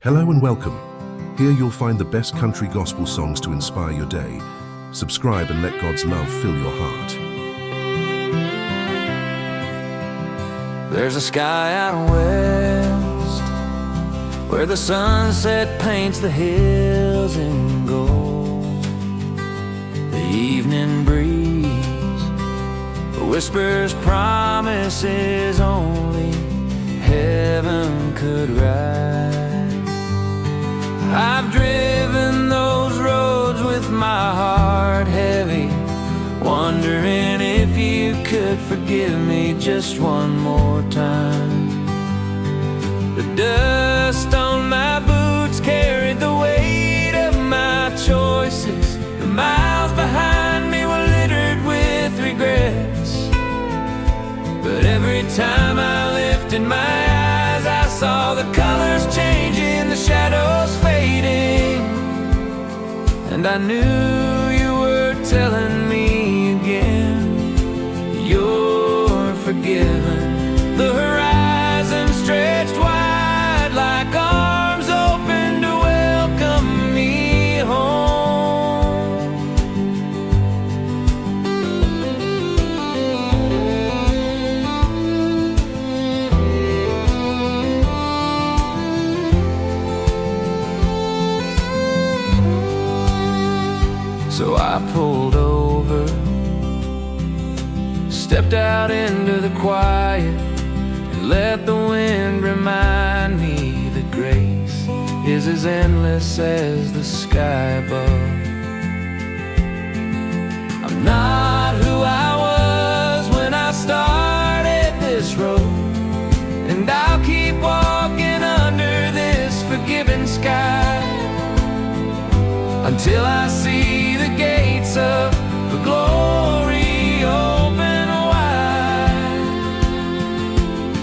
Hello and welcome. Here you'll find the best country gospel songs to inspire your day. Subscribe and let God's love fill your heart. There's a sky out west where the sunset paints the hills in gold. The evening breeze whispers promises only heaven could write. I've driven those roads with my heart heavy, wondering if you could forgive me just one more time. The dust on my boots carried the weight of my choices. The miles behind me were littered with regrets. But every time I lifted my eyes, I saw the colors changing, the shadows fading, and I knew you were telling me again, you're forgiven. The horizon stretched wide like arms open to welcome me home. So I pulled over, stepped out into the quiet, and let the wind remind me that grace is as endless as the sky above. I'm not who I was when I started this road, and I'll keep walking under this forgiving sky until I see the gates of the glory open wide.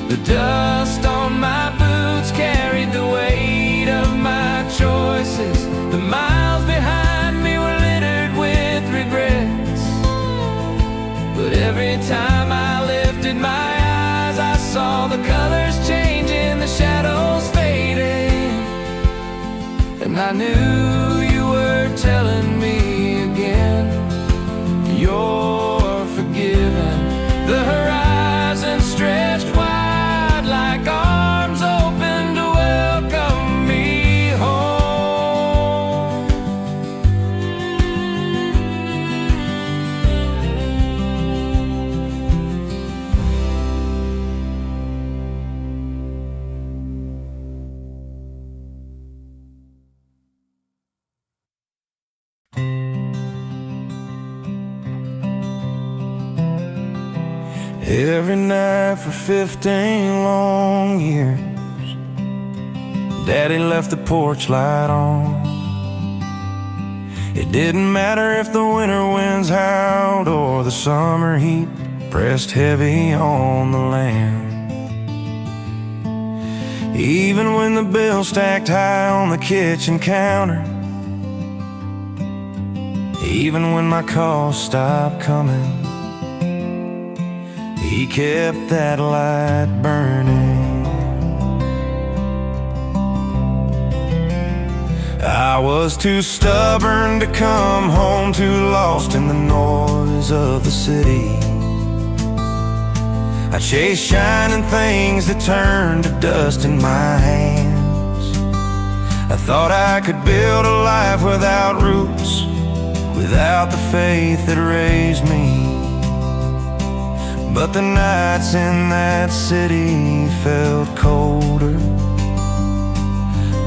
The dust on my boots carried the weight of my choices. The miles behind me were littered with regrets. But every time I lifted my eyes, I saw the colors changing, the shadows fading, and I knew you were telling me again, you're forgiven. The horizon stretched wide like arms open to welcome me home. Every night for 15 long years, Daddy left the porch light on. It didn't matter if the winter winds howled or the summer heat pressed heavy on the land. Even when the bill stacked high on the kitchen counter, even when my calls stopped coming, he kept that light burning. I was too stubborn to come home, too lost in the noise of the city. I chased shining things that turned to dust in my hands. I thought I could build a life without roots, without the faith that raised me. But the nights in that city felt colder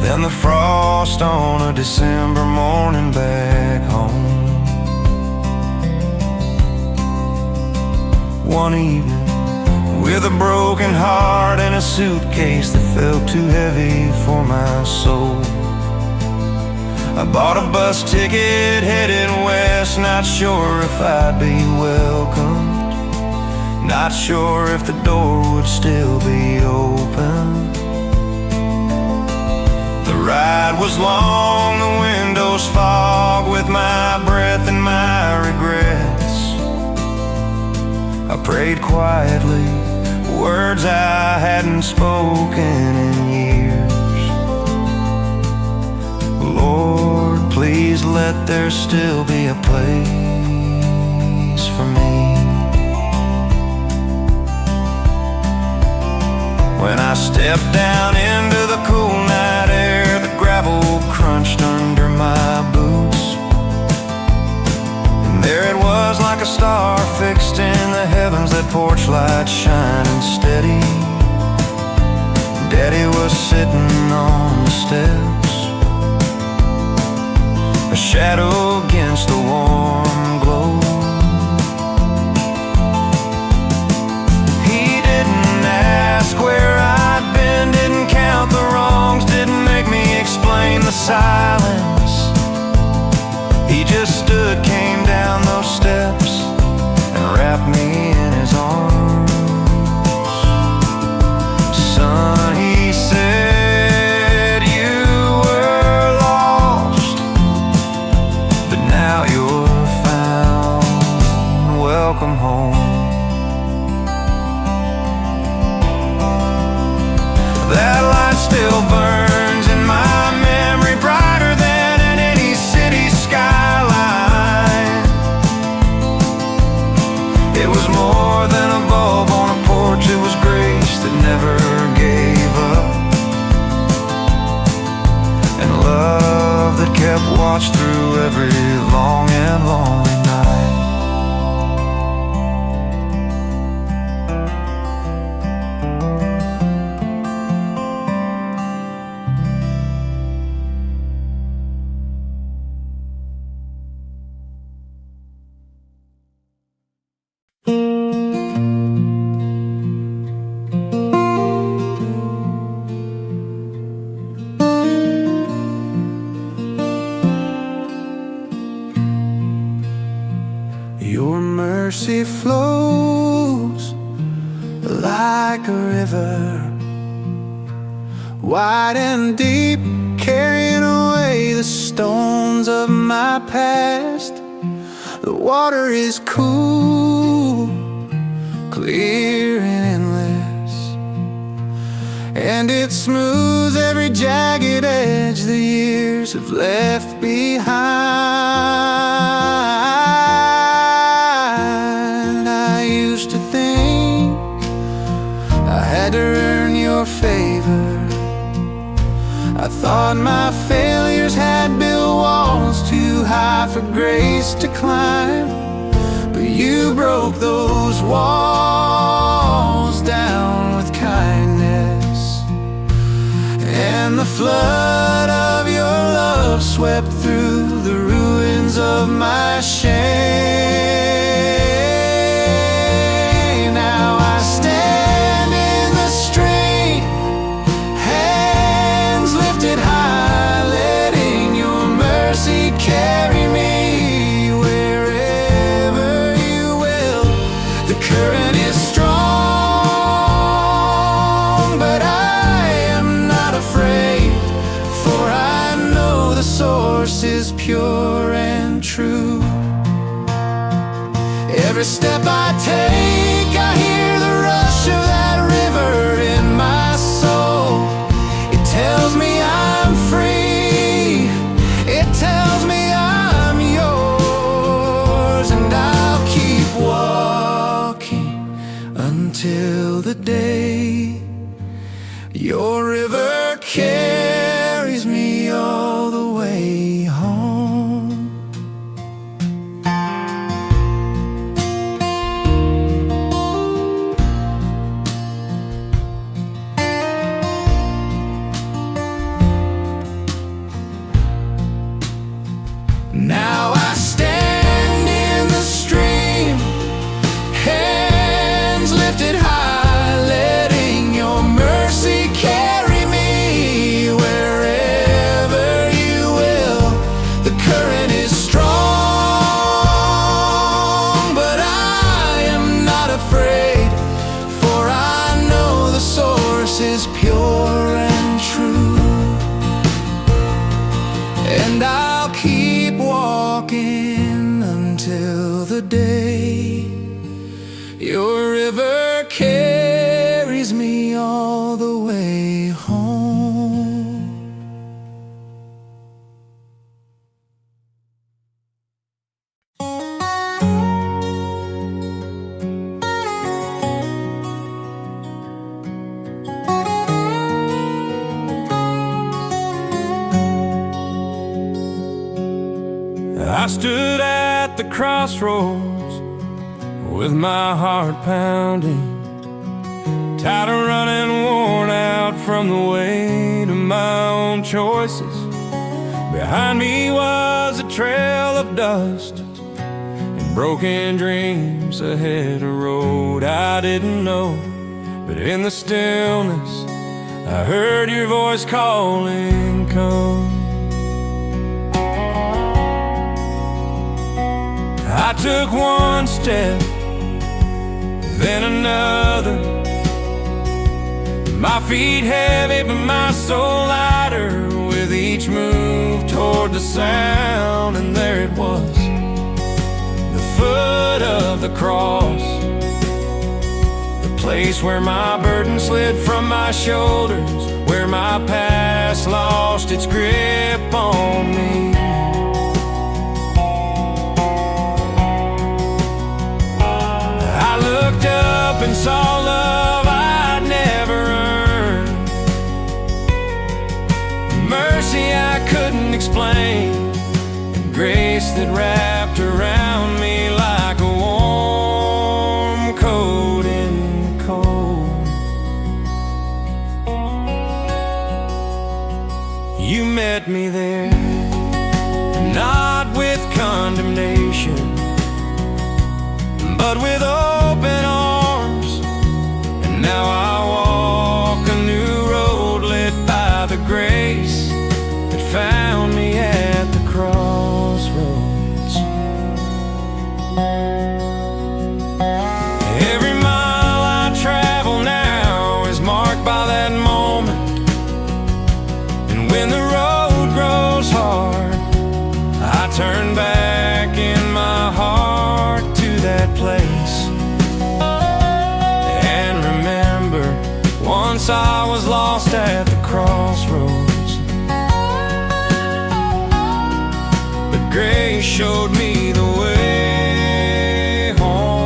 than the frost on a December morning back home. One evening, with a broken heart and a suitcase that felt too heavy for my soul, I bought a bus ticket headed west, not sure if I'd be welcomed, not sure if the door would still be open. The ride was long, the windows fogged with my breath and my regrets. I prayed quietly, words I hadn't spoken in years. let there still be a place for me. When I stepped down into the cool night air, the gravel crunched under my boots, and there it was like a star fixed in the heavens, that porch light shining steady. Daddy was sitting on the steps, a shadow against the warm glow. He didn't ask where I'd been, didn't count the wrongs, didn't make me explain the silence. He just stood, came down those steps, and wrapped me in his arms. Son, he said, you were lost, but now you're found. Welcome home. That light still burns in my memory, brighter than in any city skyline. It was more than a bulb on a porch, it was grace that never gave up, and love that kept watch through every long and lonely night. Your mercy flows like a river, wide and deep, carrying away the stones of my past. The water is cool, clear and endless, and it smooths every jagged edge the years have left behind. I used to think I had to earn your favor. I thought my failures had built walls too high for grace to climb, but you broke those walls down with kindness, and the flood of your love swept through the ruins of my shame. Now I stand in the stream, hands lifted high, letting your mercy carry me wherever you will. The current is strong, but I am not afraid, for I know the source is pure and true. Every step I take, I hear the rush of that river in my soul. It tells me I'm free, it tells me I'm yours, and I'll keep walking until the day your river carries me all the way home. Now I stand in the stream, hands lifted high, letting your mercy carry me wherever you will. The current is strong, but I am not afraid, for I know the source is pure and true, and I'll keep walking until the day your river carries me all the way home. I stood at the crossroads with my heart pounding, tired of running, worn out from the weight of my own choices. Behind me was a trail of dust and broken dreams, ahead a road I didn't know. But in the stillness I heard your voice calling, come. I took one step, then another, my feet heavy but my soul lighter with each move toward the sound. And there it was, the foot of the cross, the place where my burden slid from my shoulders, where my past lost its grip on me. I looked up and saw love I'd never earned, mercy I couldn't explain, and grace that wrapped around me like a warm coat in the cold. You met me there, not with condemnation, but with open arms. And now I walk a new road lit by the grace that found me at the crossroads. Every mile I travel now is marked by that moment, and when the road grows hard, I turn back in my heart to that place and remember, once I was lost at the crossroads, but grace showed me the way home.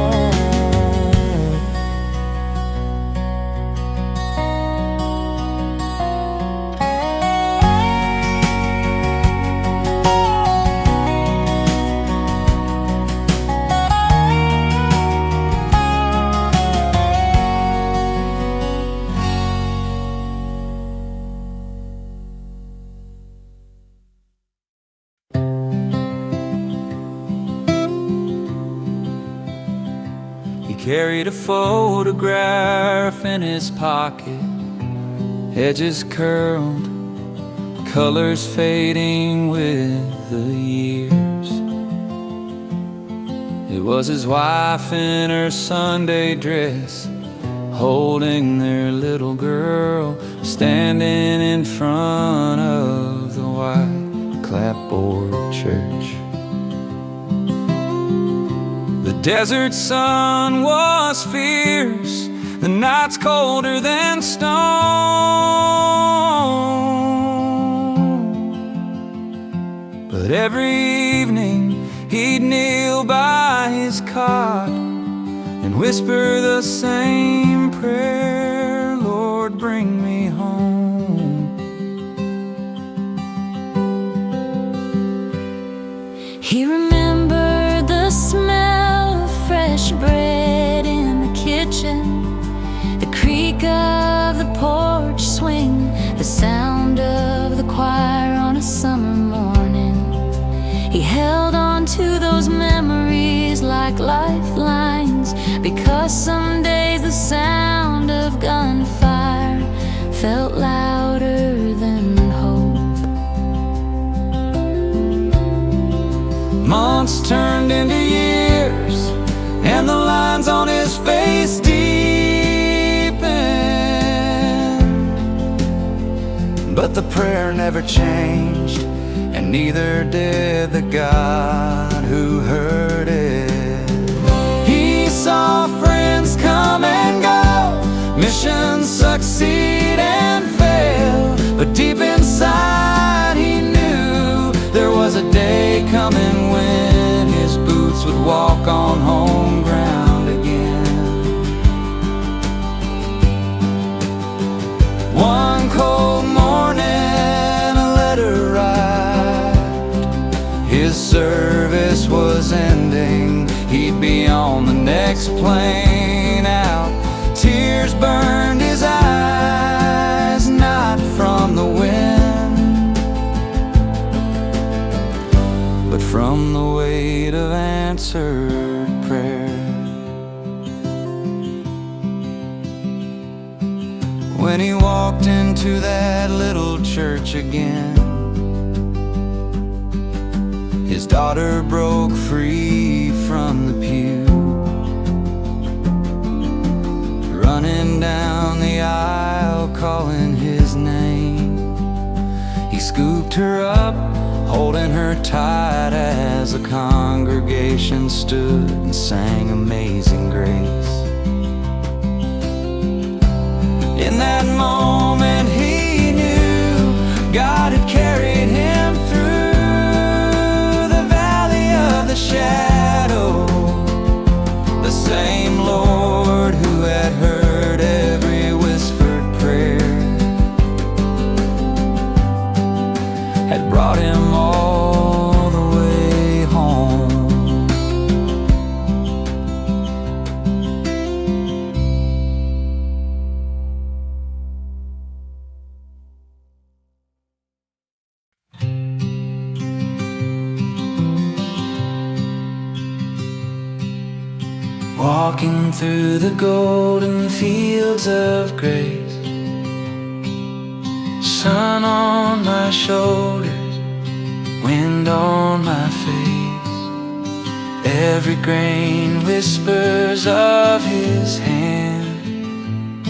Carried a photograph in his pocket, edges curled, colors fading with the years. It was his wife in her Sunday dress, holding their little girl, standing in front of the white clapboard church. The desert sun was fierce, the nights colder than stone, but every evening he'd kneel by his cot and whisper the same prayer, Lord, bring me home. He remembered the smell of fresh bread in the kitchen, the creak of the porch swing, the sound of the choir on a summer morning. He held on to those memories like lifelines, because some days the sound of gunfire felt louder than hope. Months turned into years, and the lines on his face deepened, but the prayer never changed, and neither did the God who heard it. He saw friends come and go, missions succeed and fail, but deep inside he knew there was a day coming when his boots would walk on home ground again. One cold morning a letter arrived, his service next plane out. Tears burned his eyes, not from the wind, but from the weight of answered prayer. When he walked into that little church again, his daughter broke free from the pew, running down the aisle calling his name. He scooped her up, holding her tight as the congregation stood and sang Amazing Grace. In that moment he knew God had carried him through the valley of the shadow. The same Lord who had heard every whispered prayer had brought him all the way home. Walking through the golden fields of grace, sun on my shoulders, wind on my face. Every grain whispers of his hand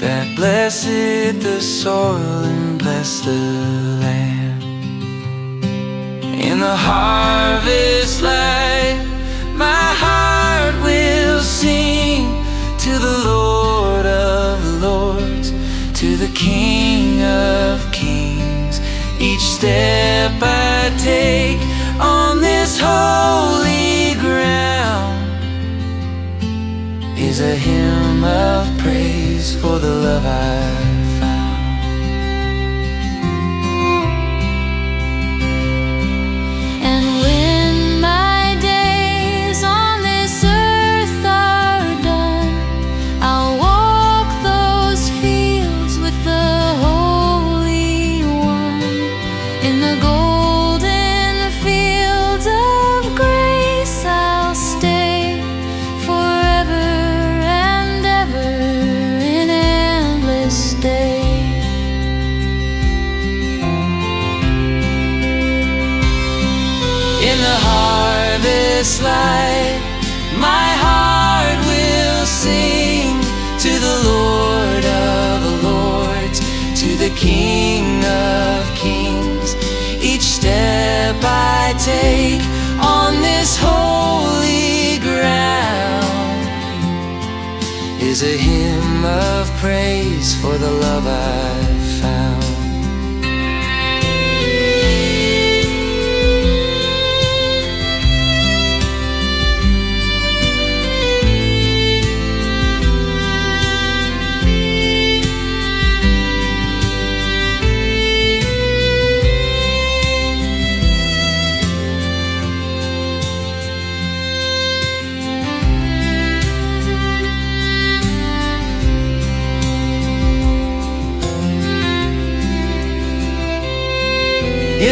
that blessed the soil and blessed the land. In the harvest light, my heart will sing to the Lord of Lords, to the King of Kings. Each step I take on this holy ground is a hymn of praise for the love I've found. And when my days on this earth are done, I'll walk those fields with the Holy One. In the golden fields of grace I'll stay forever and ever in endless day. In the harvest light, my heart will sing to the Lord of Lords, to the King of Kings. Each step I take on this holy ground is a hymn of praise for the love I've found.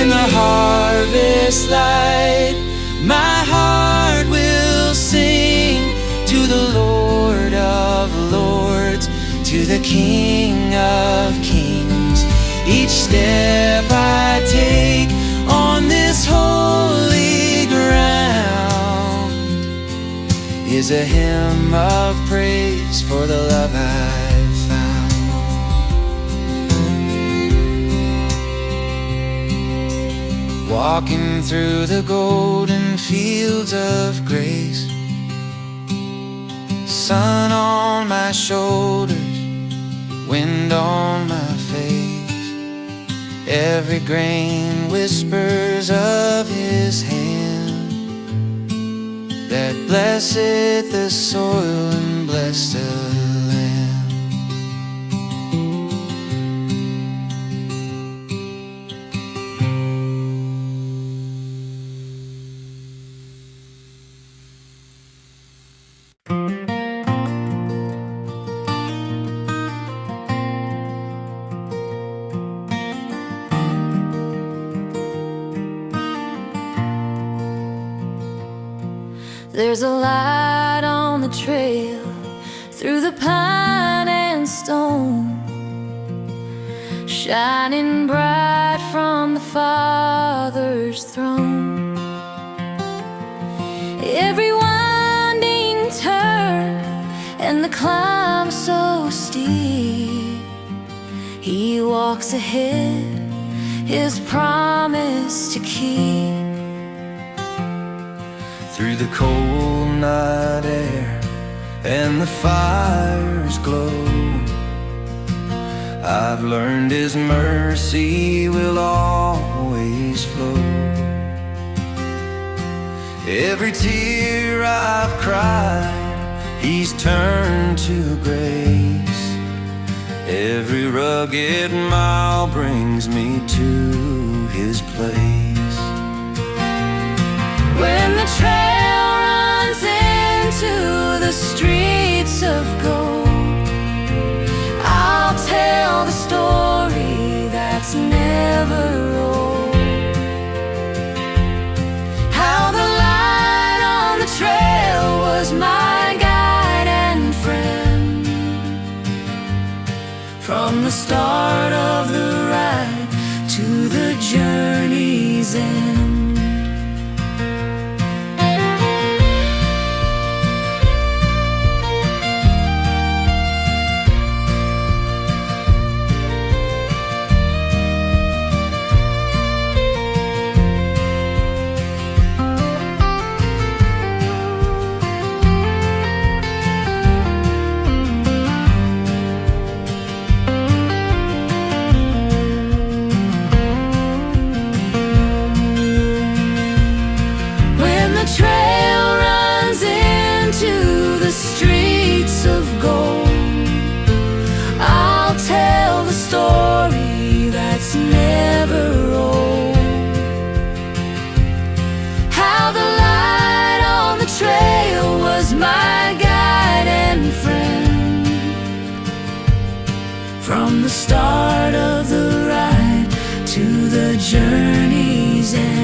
In the harvest light, my heart will sing to the Lord of Lords, to the King of Kings. Each step I take on this holy ground is a hymn of praise for the love I've found. Walking through the golden fields of grace, sun on my shoulders, wind on my face. Every grain whispers of his hand that blessed the soil and blessed the land. There's a light on the trail through the pine and stone, shining bright from the Father's throne. Every winding turn and the climb so steep, He walks ahead, His promise to keep. Through the cold night air and the fire's glow, I've learned His mercy will always flow. Every tear I've cried, He's turned to grace. Every rugged mile brings me to His place. When the trail runs into the streets of gold, I'll tell the story that's never old. How the light on the trail was my guide and friend, from the start of the ride to the journey's end. From the start of the ride to the journey's end.